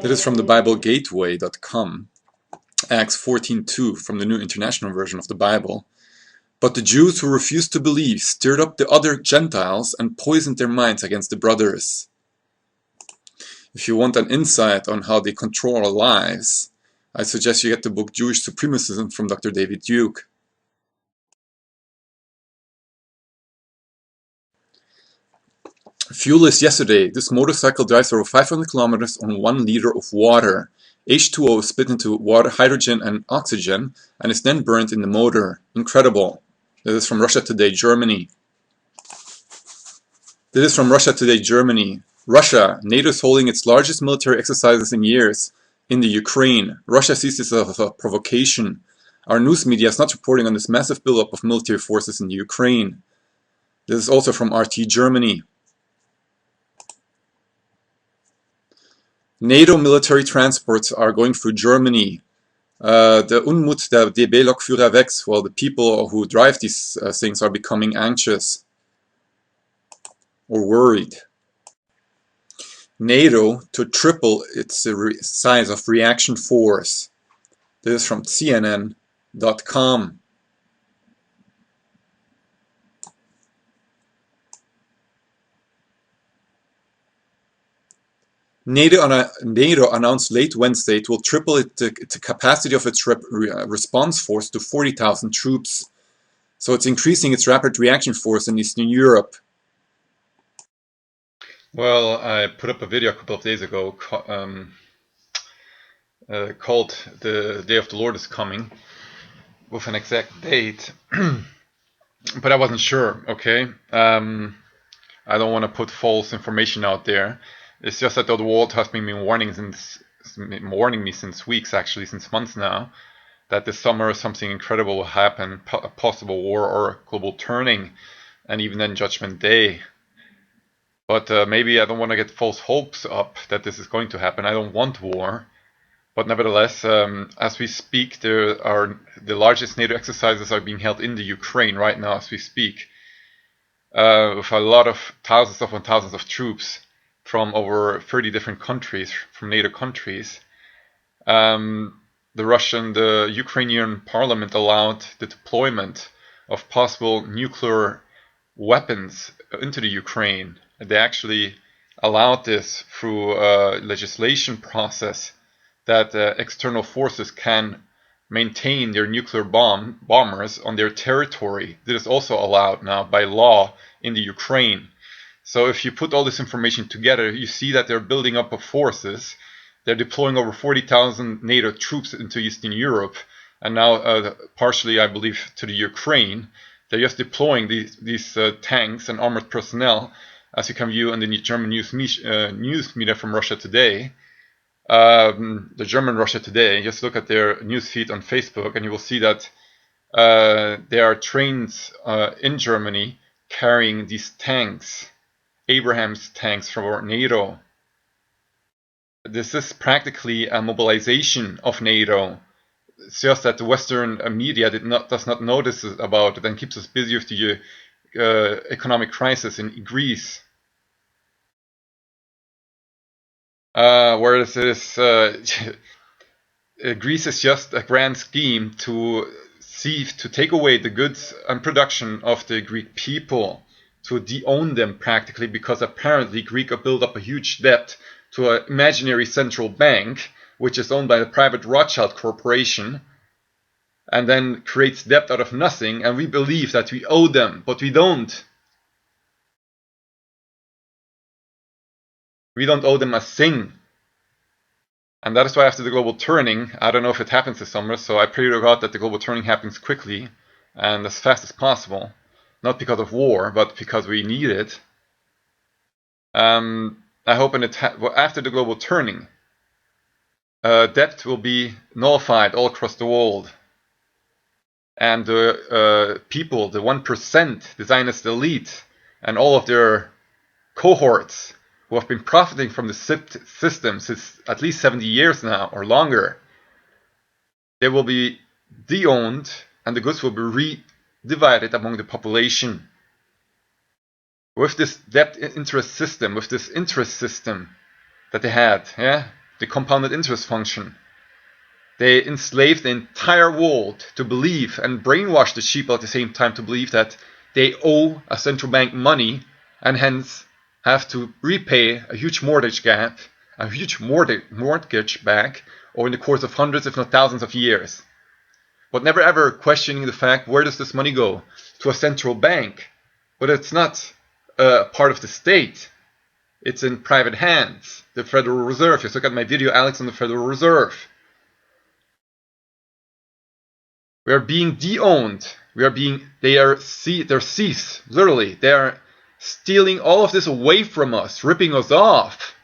That is from the BibleGateway.com, Acts 14:2 from the New International Version of the Bible. But the Jews who refused to believe stirred up the other Gentiles and poisoned their minds against the brothers. If you want an insight on how they control our lives, I suggest you get the book Jewish Supremacism from Dr. David Duke. Fuelless yesterday, this motorcycle drives over 500 kilometers on 1 liter of water. H2O is split into water, hydrogen and oxygen and is then burned in the motor. Incredible. This is from Russia Today, Germany. Russia, NATO is holding its largest military exercises in years in the Ukraine. Russia sees this as a provocation. Our news media is not reporting on this massive buildup of military forces in the Ukraine. This is also from RT Germany. NATO military transports are going through Germany. The Unmut der DB-Lokführer wächst, while the people who drive these things are becoming anxious or worried. NATO to triple its size of reaction force. This is from CNN.com. NATO announced late Wednesday it will triple the capacity of its response force to 40,000 troops. So it's increasing its rapid reaction force in Eastern Europe. Well, I put up a video a couple of days ago called "The Day of the Lord is Coming," with an exact date, but I wasn't sure. Okay, I don't want to put false information out there. It's just that the world has been warning me since weeks, actually, since months now, that this summer something incredible will happen, a possible war or global turning, and even then Judgment Day. But maybe I don't want to get false hopes up that this is going to happen. I don't want war. But nevertheless, as we speak, the largest NATO exercises are being held in the Ukraine right now as we speak, with a lot of thousands of troops from over 30 different countries, from NATO countries. The Ukrainian Parliament allowed the deployment of possible nuclear weapons into the Ukraine. They actually allowed this through a legislation process that external forces can maintain their nuclear bombers on their territory. This is also allowed now by law in the Ukraine. So if you put all this information together, you see that they're building up of forces. They're deploying over 40,000 NATO troops into Eastern Europe, and now partially, I believe, to the Ukraine. They're just deploying these tanks and armored personnel, as you can view in the German news media from Russia Today. The German Russia Today, just look at their news feed on Facebook, and you will see that there are trains in Germany carrying these tanks. Abraham's tanks for NATO. This is practically a mobilization of NATO. It's just that the Western media does not notice about it and keeps us busy with the economic crisis in Greece. Whereas Greece is just a grand scheme to take away the goods and production of the Greek people, to de-own them practically, because apparently Greece built up a huge debt to an imaginary central bank, which is owned by the private Rothschild Corporation, and then creates debt out of nothing, and we believe that we owe them, but we don't. We don't owe them a thing. And that is why after the global turning, I don't know if it happens this summer, so I pray to God that the global turning happens quickly and as fast as possible. Not because of war, but because we need it. I hope after the global turning, debt will be nullified all across the world. And the people, the 1%, the Zionist elite, and all of their cohorts who have been profiting from the system since at least 70 years now or longer, they will be de-owned and the goods will be divided among the population. With this debt interest system, with this interest system that they had, the compounded interest function. They enslaved the entire world to believe and brainwash the sheep at the same time to believe that they owe a central bank money and hence have to repay a huge mortgage gap, a huge mortgage back over the course of hundreds if not thousands of years. But never ever questioning the fact, where does this money go? To a central bank. But it's not part of the state. It's in private hands. The Federal Reserve. Just look at my video, Alex, on the Federal Reserve. We are being de-owned. They're seized, literally. They are stealing all of this away from us, ripping us off.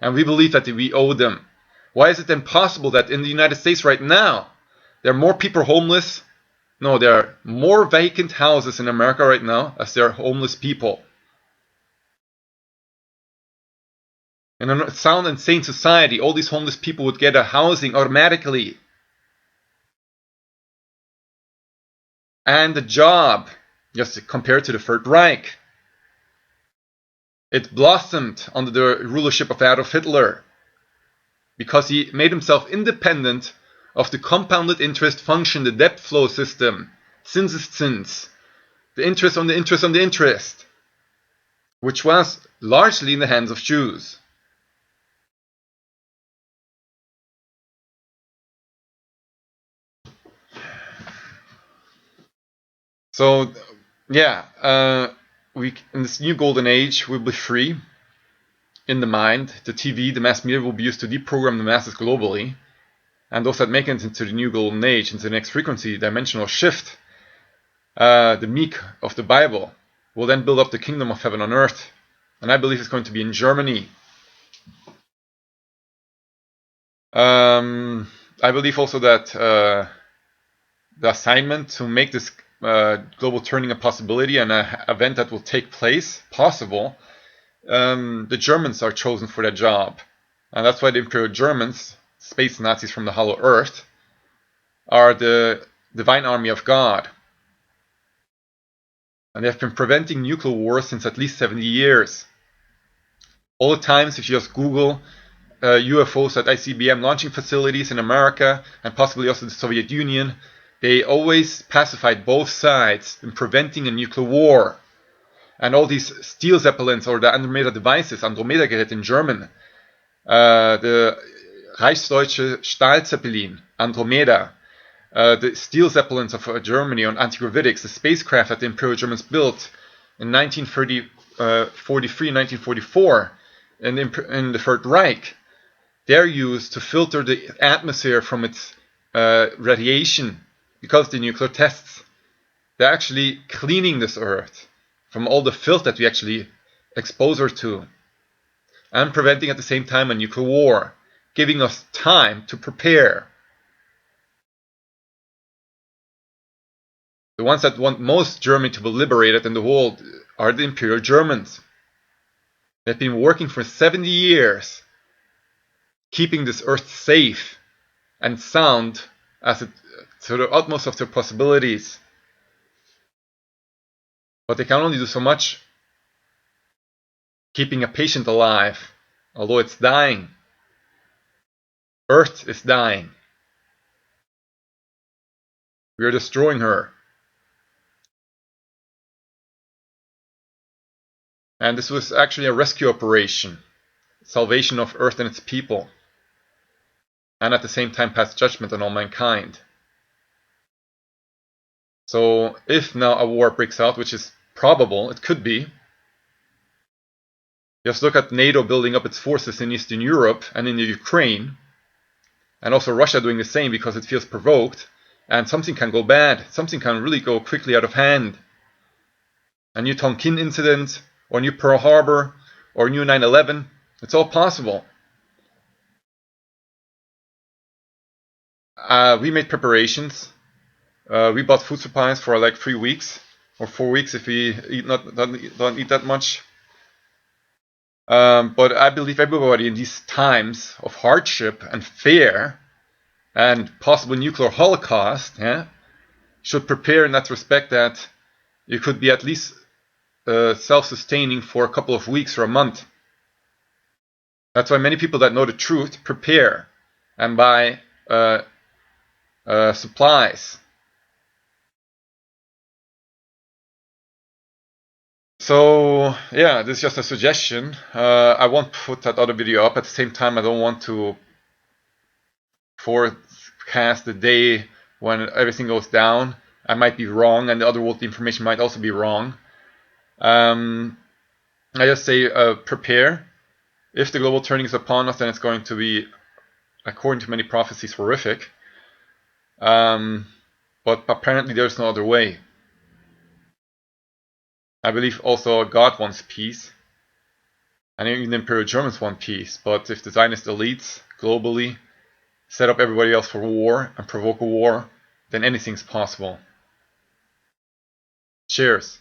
And we believe that we owe them. Why is it then possible that in the United States right now, there are more people homeless? No, there are more vacant houses in America right now as there are homeless people. In a sound and sane society, all these homeless people would get a housing automatically. And a job, just compared to the Third Reich. It blossomed under the rulership of Adolf Hitler because he made himself independent of the compounded interest function, the debt flow system, Zinseszins, the interest on the interest on the interest, which was largely in the hands of Jews. So, yeah, in this new golden age, we'll be free in the mind. The TV, the mass media will be used to deprogram the masses globally. And those that make it into the new golden age, into the next frequency, dimensional shift, the meek of the Bible, will then build up the kingdom of heaven on earth. And I believe it's going to be in Germany. I believe also that the assignment to make this global turning a possibility and an event that will take place possible, the Germans are chosen for that job. And that's why the Imperial Germans, space Nazis from the hollow earth, are the divine army of God. And they have been preventing nuclear wars since at least 70 years. All the times, if you just Google UFOs at ICBM launching facilities in America and possibly also the Soviet Union, they always pacified both sides in preventing a nuclear war. And all these steel zeppelins or the Andromeda devices, Andromeda Gerät in German, the Reichsdeutsche Stahlzeppelin, Andromeda, the steel zeppelins of Germany on anti-gravitics, the spacecraft that the Imperial Germans built in 1943, 1944 in the Third Reich, they're used to filter the atmosphere from its radiation because of the nuclear tests. They're actually cleaning this earth from all the filth that we actually expose her to, and preventing at the same time a nuclear war, giving us time to prepare. The ones that want most Germany to be liberated in the world are the Imperial Germans. They've been working for 70 years, keeping this earth safe and sound to the utmost of their possibilities. But they can only do so much, keeping a patient alive, although it's dying. Earth is dying. We are destroying her. And this was actually a rescue operation, salvation of Earth and its people, and at the same time pass judgment on all mankind. So if now a war breaks out, which is probable, it could be, just look at NATO building up its forces in Eastern Europe and in the Ukraine, and also Russia doing the same because it feels provoked, and something can go bad, something can really go quickly out of hand. A new Tokin Incident, or new Pearl Harbor, or new 9/11, it's all possible. We made preparations. We bought food supplies for like 3 weeks or 4 weeks if we don't eat that much. But I believe everybody in these times of hardship and fear and possible nuclear holocaust should prepare in that respect, that you could be at least self-sustaining for a couple of weeks or a month. That's why many people that know the truth prepare and buy supplies. So yeah, this is just a suggestion. I won't put that other video up. At the same time, I don't want to forecast the day when everything goes down. I might be wrong, and the other world information might also be wrong. I just say prepare. If the global turning is upon us, then it's going to be, according to many prophecies, horrific. But apparently there's no other way. I believe also God wants peace. And even the Imperial Germans want peace. But if the Zionist elites globally set up everybody else for war and provoke a war, then anything's possible. Cheers.